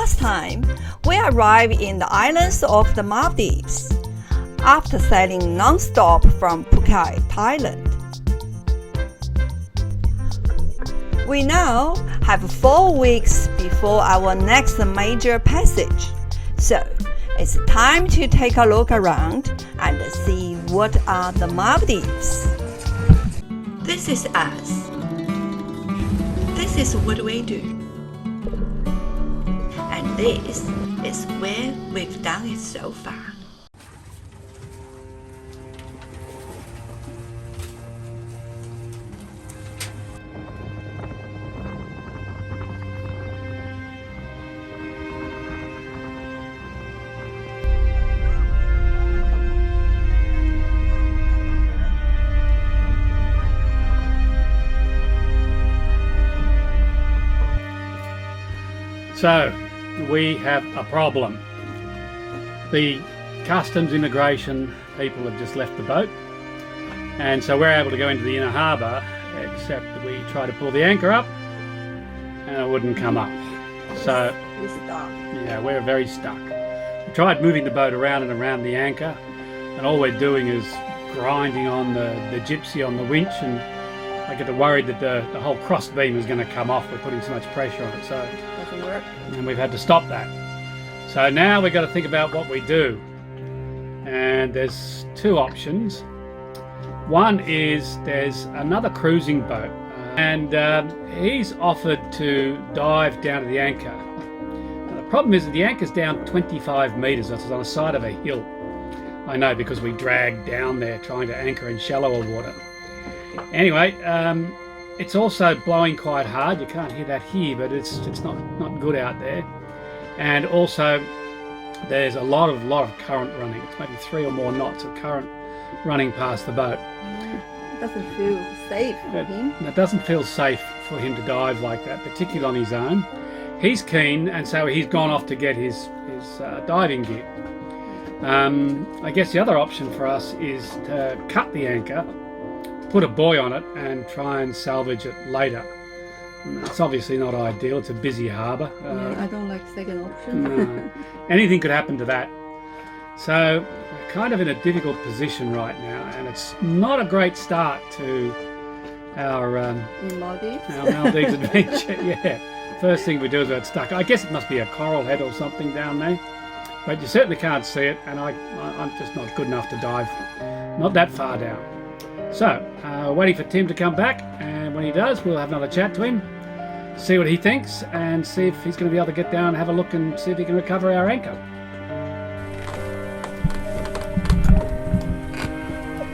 last time, we arrived in the islands of the Maldives after sailing non-stop from Phuket, Thailand. We now have 4 weeks before our next major passage, so it's time to take a look around and see what are the Maldives. This is us. This is what we do. And this is where we've done it so far. So, we have a problem. The customs immigration people have just left the boat, and so we're able to go into the inner harbour, except that we tried to pull the anchor up and it wouldn't come up. So We're stuck. yeah, we're very stuck. We tried moving the boat around and around the anchor, and all we're doing is grinding on the gypsy on the winch, and I get worried that the whole cross beam is going to come off. We're putting so much pressure on it, so Doesn't work. and we've had to stop that. So now we've got to think about what we do, and there's two options. One is there's another cruising boat, and he's offered to dive down to the anchor. Now, the problem is that the anchor's down 25 metres, it's on the side of a hill. I know, because we dragged down there trying to anchor in shallower water. Anyway, it's also blowing quite hard. You can't hear that here, but it's not good out there. And also there's a lot of current running. It's maybe 3 or more knots of current running past the boat. It doesn't feel safe for him. It doesn't feel safe for him to dive like that, particularly on his own. He's keen, and so he's gone off to get his diving gear. I guess the other option for us is to cut the anchor, put a buoy on it, and try and salvage it later. It's obviously not ideal. It's a busy harbour. Yeah, I don't like second option. No. Anything could happen to that. So we're kind of in a difficult position right now, and it's not a great start to our In Maldives. Maldives adventure. Yeah. First thing we do is get stuck. I guess it must be a coral head or something down there, but you certainly can't see it, and I'm just not good enough to dive not that far down. So, waiting for Tim to come back, and when he does, we'll have another chat to him, see what he thinks, and see if he's going to be able to get down and have a look and see if he can recover our anchor.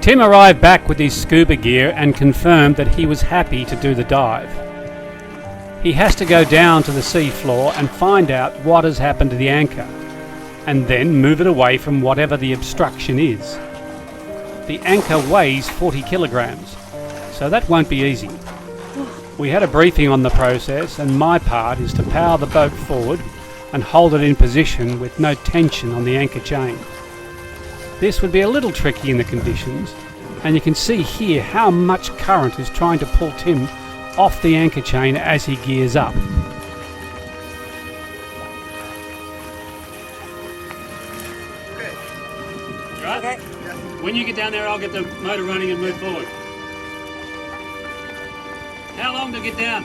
Tim arrived back with his scuba gear and confirmed that he was happy to do the dive. He has to go down to the sea floor and find out what has happened to the anchor, and then move it away from whatever the obstruction is. The anchor weighs 40 kilograms, so that won't be easy. We had a briefing on the process, and my part is to power the boat forward and hold it in position with no tension on the anchor chain. This would be a little tricky in the conditions, and you can see here how much current is trying to pull Tim off the anchor chain as he gears up. Okay. When you get down there, I'll get the motor running and move forward. How long to get down?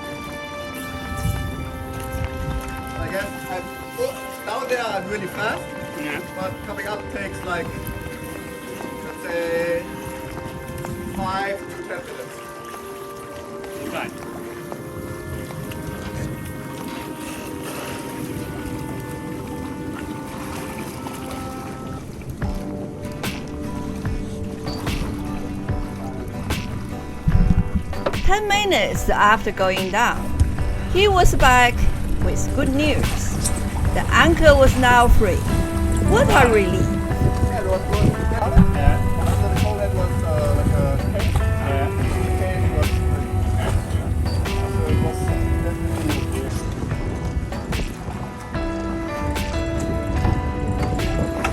I guess down there I'm really fast, Yeah. but coming up takes like, let's say, 5 to 10 minutes. Okay. Ten minutes after going down, he was back with good news. The anchor was now free. What a relief! Yeah, it was good. Yeah. After the cold, it was like a cake. Yeah. The cake was so it was definitely.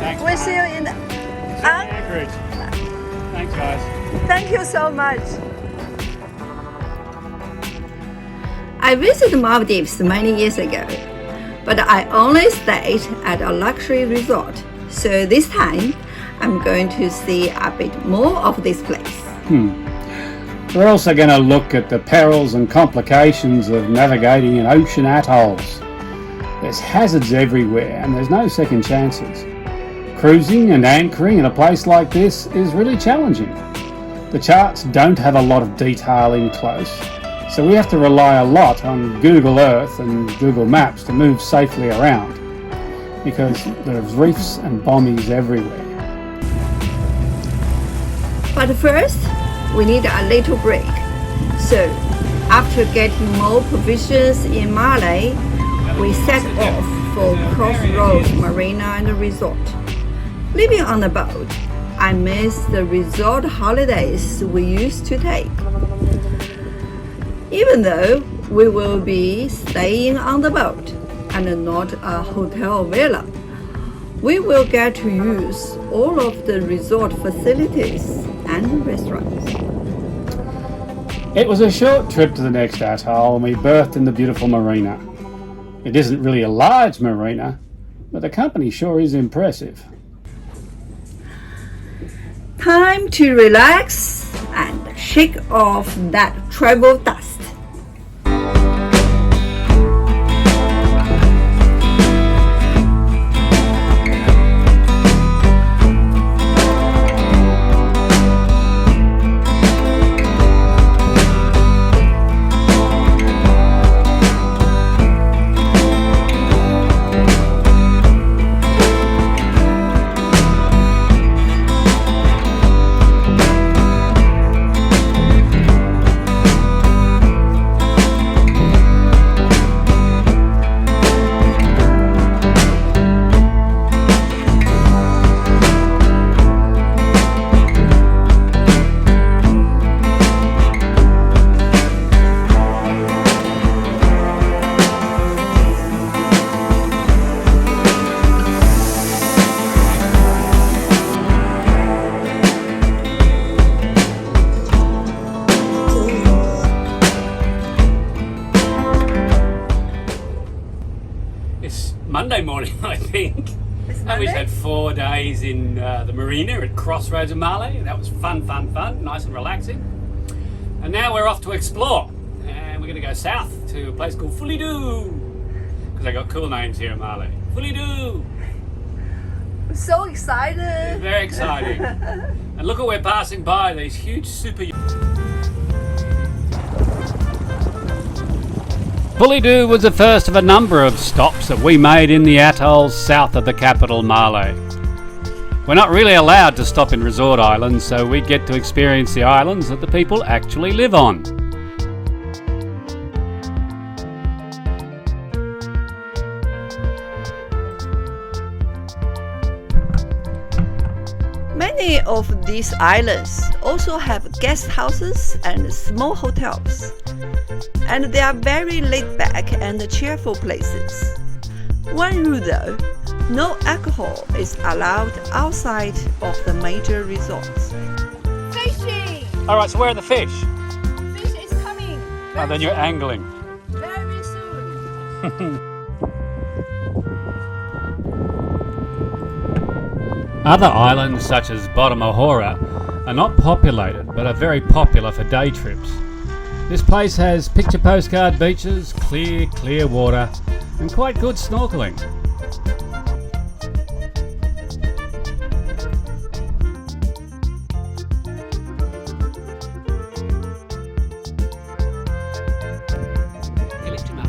Thanks. We'll see you in the Anchorage. Thanks, guys. Thank you so much. I visited Maldives many years ago. but I only stayed at a luxury resort. So this time, I'm going to see a bit more of this place. We're also going to look at the perils and complications of navigating in ocean atolls. There's hazards everywhere and there's no second chances. Cruising and anchoring in a place like this is really challenging. The charts don't have a lot of detail in close, so we have to rely a lot on Google Earth and Google Maps to move safely around, because there's reefs and bommies everywhere. But first, we need a little break. So, after getting more provisions in Malé, we set off for Crossroads Marina and Resort. Living on the boat, I miss the resort holidays we used to take. Even though we will be staying on the boat and not a hotel villa, we will get to use all of the resort facilities and restaurants. It was a short trip to the next atoll and we berthed in the beautiful marina. It isn't really a large marina, but the company sure is impressive. Time to relax and shake off that travel dust. Monday morning, I think. And we've had 4 days in the marina at Crossroads of Malé. That was fun, nice and relaxing. And now we're off to explore. And we're going to go south to a place called Fulidou. Because they got cool names here in Malé. Fulidou! I'm so excited! Very exciting. And look what we're passing by, these huge super... Fulidou was the first of a number of stops that we made in the atolls south of the capital, Malé. We're not really allowed to stop in resort islands, so we get to experience the islands that the people actually live on. Many of these islands also have guest houses and small hotels, and they are very laid back and cheerful places. One rule though, no alcohol is allowed outside of the major resorts. Fishing! Alright, so where are the fish? Fish is coming. Oh, then you're angling. Very soon. Other islands such as Bottomahora are not populated but are very popular for day trips. This place has picture postcard beaches, clear water and quite good snorkeling. Lift him up.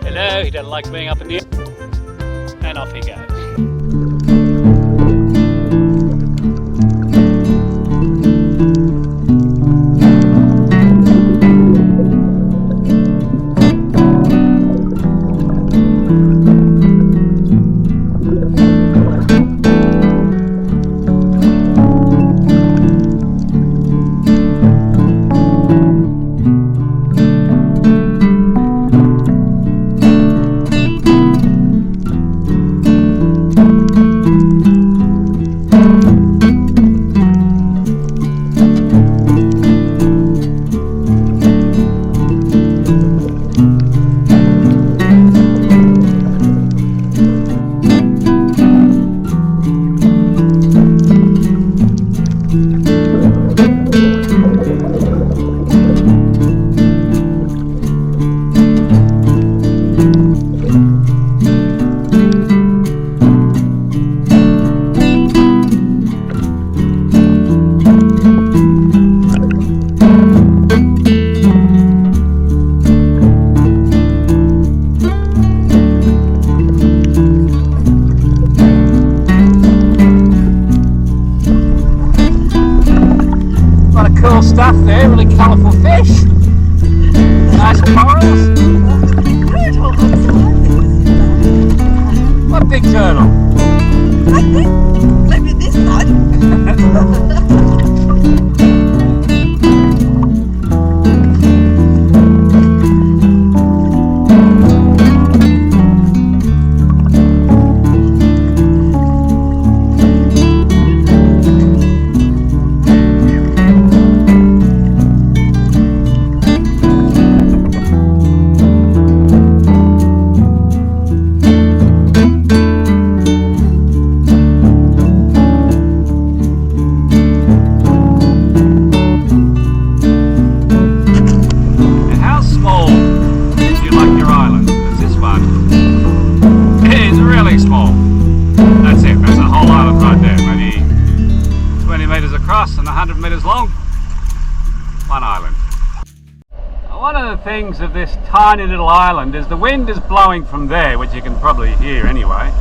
Hello, he doesn't like being up in the air. And off he goes. stuff there, really colourful fish. Nice corals. What big turtle? I think maybe this side. And 100 metres long, one island. One of the things of this tiny little island is the wind is blowing from there, which you can probably hear anyway.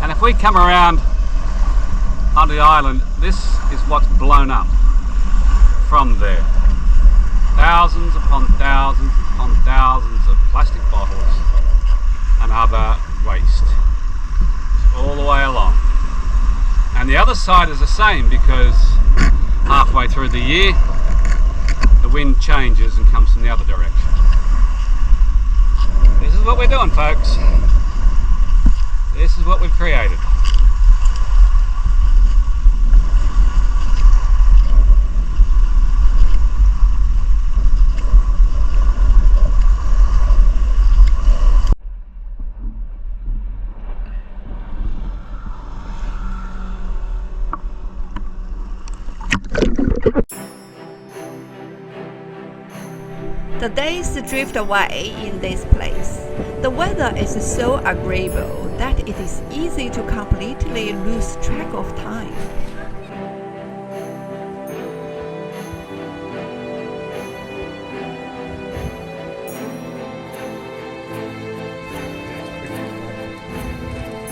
And if we come around onto the island, this is what's blown up from there. Thousands upon thousands upon thousands of plastic bottles and other waste all the way along. And the other side is the same, because halfway through the year the wind changes and comes from the other direction. This is what we're doing, folks. This is what we've created. The days drift away in this place. The weather is so agreeable that it is easy to completely lose track of time.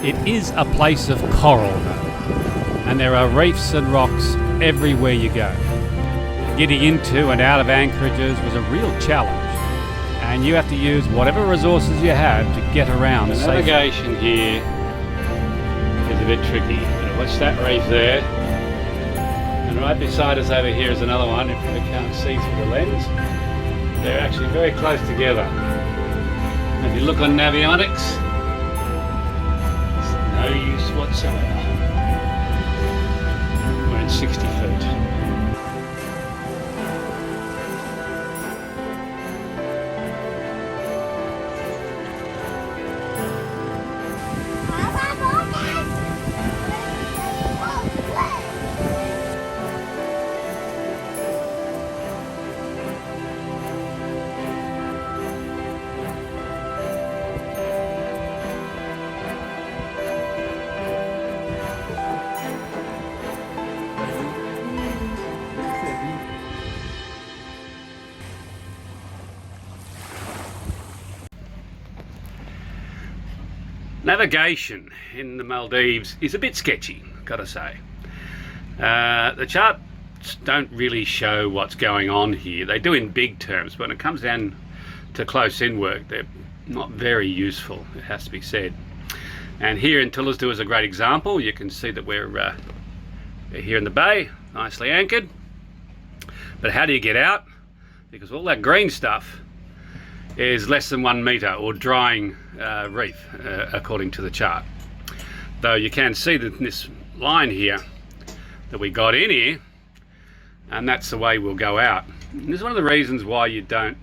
It is a place of coral, and there are reefs and rocks everywhere you go. Getting into and out of anchorages was a real challenge, and you have to use whatever resources you have to get around. The navigation here is a bit tricky. Watch that reef there, and right beside us over here is another one. If we can't see through the lens, they're actually very close together. If you look on navionics, it's no use whatsoever. We're in 60 feet. Navigation in the Maldives is a bit sketchy, gotta say. The charts don't really show what's going on here. They do in big terms, but when it comes down to close-in work, they're not very useful, it has to be said. And here in Tullasdu is a great example. You can see that we're here in the bay, nicely anchored. But how do you get out? Because all that green stuff is less than 1 metre, or drying reef, according to the chart. Though you can see that this line here that we got in here, and that's the way we'll go out. And this is one of the reasons why you don't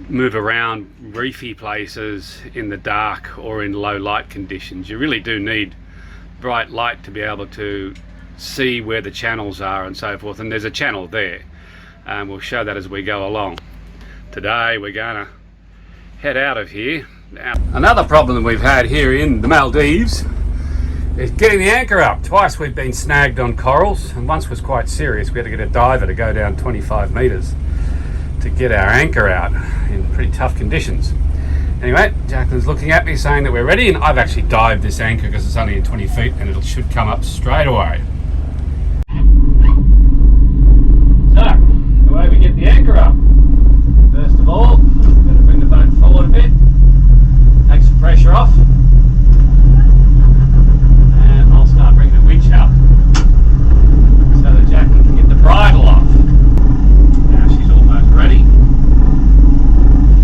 move around reefy places in the dark or in low light conditions. You really do need bright light to be able to see where the channels are and so forth, and there's a channel there, and we'll show that as we go along. Today we're going to head out of here. Now, another problem that we've had here in the Maldives is getting the anchor up. Twice we've been snagged on corals, and once was quite serious. We had to get a diver to go down 25 metres to get our anchor out in pretty tough conditions. Anyway, Jacqueline's looking at me saying that we're ready, and I've actually dived this anchor because it's only at 20 feet and it should come up straight away. get the anchor up. First of all, I'm going to bring the boat forward a bit, take some pressure off, and I'll start bringing the winch up so that Jackie can get the bridle off. Now she's almost ready,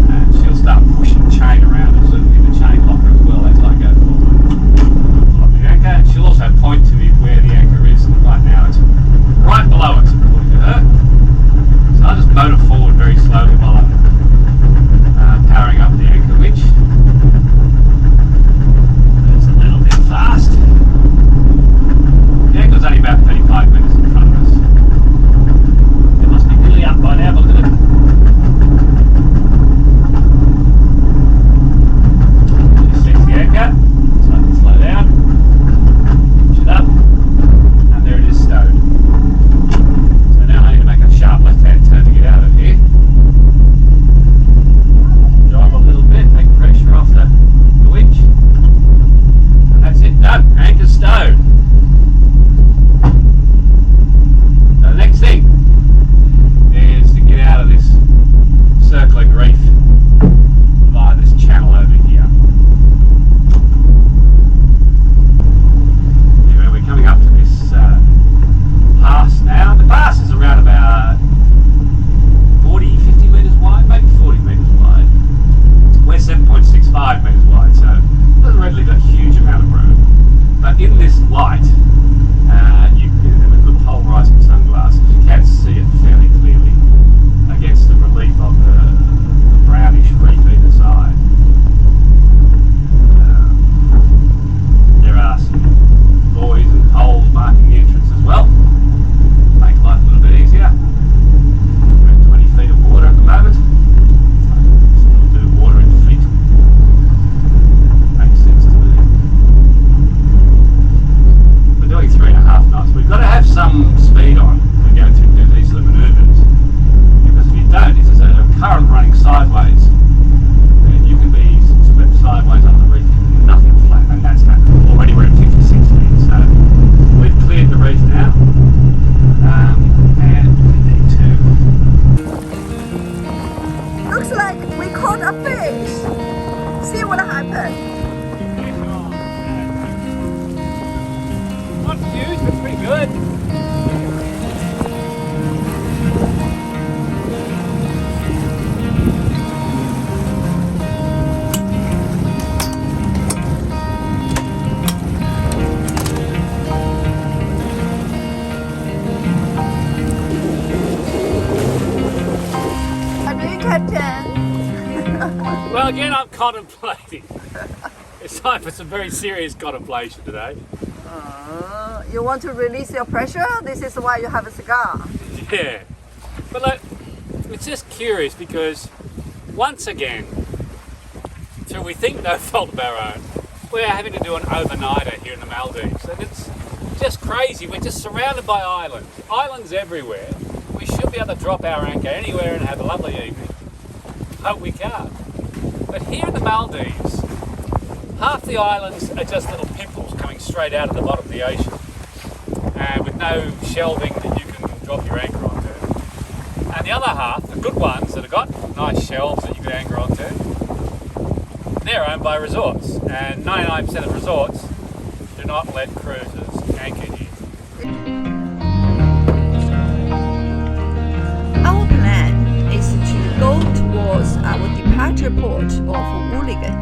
and she'll start pushing the chain around and sort of in the chain locker as well as I go forward. Pull up the anchor, and she'll also point to me where the anchor is, and right now it's right below us according to her. So I'll just motor forward very slowly while I'm powering up the anchor winch. It's a little bit fast. The anchor's only about 35 metres in front of us. It must be nearly up by now, but look at it. Just sets the anchor, so I can slow down, push it up, and there it is stowed. So now I need to make a sharp left-hand turn to get out of here. Drive a little bit, take pressure off the winch, and that's it, done. Anchor's stowed. So the next thing is to get out of this circling reef via this channel over here. Anyway, we're coming up to this pass now. The pass is around about 40, 50 metres wide, maybe 40 metres wide. We're 7.65 metres wide, so it doesn't really leave a huge amount of room. But in this light, with good polarising sunglasses, you can see it fairly clearly against the relief of the brownish reef either side. There are some buoys and poles marking the entrance as well. Make life a little bit easier. We're at 20 feet of water at the moment. Still do water in feet. Makes sense to me. We're doing 3.5 knots. We've got to have some speed on to go through do these sort of manoeuvres. Because if you don't, if there's a current running sideways, then you can be swept sideways under the reef, nothing flat, and that's happened. Already we're at 56 feet, so we've cleared the reef now. And we need to. Looks like we caught a fish. See what happened. Not huge, but pretty good. Are you Captain? Well, again, I'm contemplating. It's time for some very serious contemplation today. You want to release your pressure? This is why you have a cigar. Yeah. But look, it's just curious because once again, through we think no fault of our own, we're having to do an overnighter here in the Maldives. And it's just crazy. We're just surrounded by islands. Islands everywhere. We should be able to drop our anchor anywhere and have a lovely evening. Hope we can't. But here in the Maldives, half the islands are just little pimples coming straight out of the bottom of the ocean, and with no shelving that you can drop your anchor onto. And the other half, the good ones that have got nice shelves that you can anchor onto, they're owned by resorts, and 99% of resorts do not let cruisers anchor here. Our plan is to go towards our departure port of Wooligan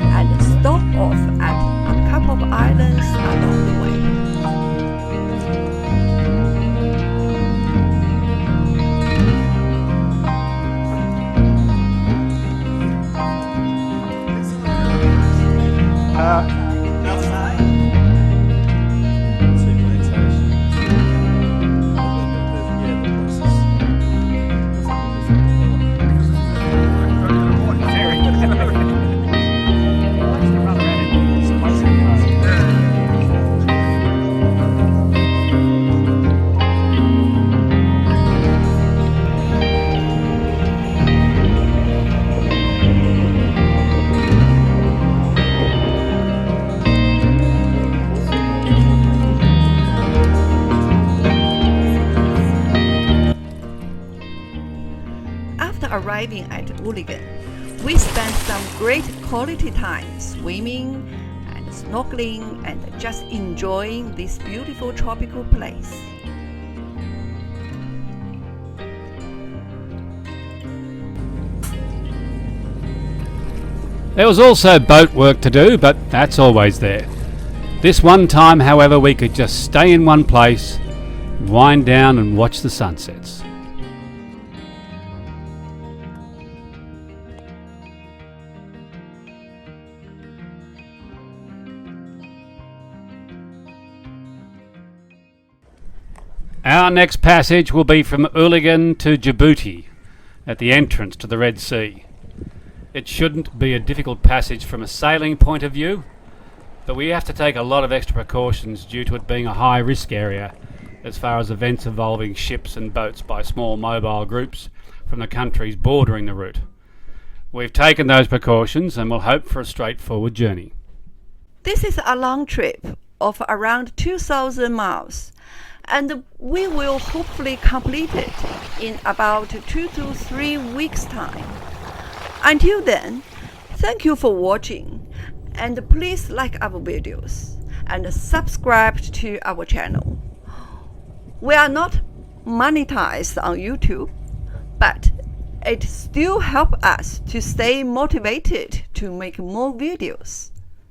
and stop off at a couple of islands along the way. diving at Hooligan. We spent some great quality time swimming and snorkeling and just enjoying this beautiful tropical place. There was also boat work to do, but that's always there. This one time, however, we could just stay in one place, wind down and watch the sunsets. Our next passage will be from Hooligan to Djibouti, at the entrance to the Red Sea. It shouldn't be a difficult passage from a sailing point of view, but we have to take a lot of extra precautions due to it being a high risk area as far as events involving ships and boats by small mobile groups from the countries bordering the route. We've taken those precautions and will hope for a straightforward journey. This is a long trip of around 2,000 miles, and we will hopefully complete it in about 2 to 3 weeks' time. Until then, thank you for watching, and please like our videos and subscribe to our channel. We are not monetized on YouTube, but it still helps us to stay motivated to make more videos.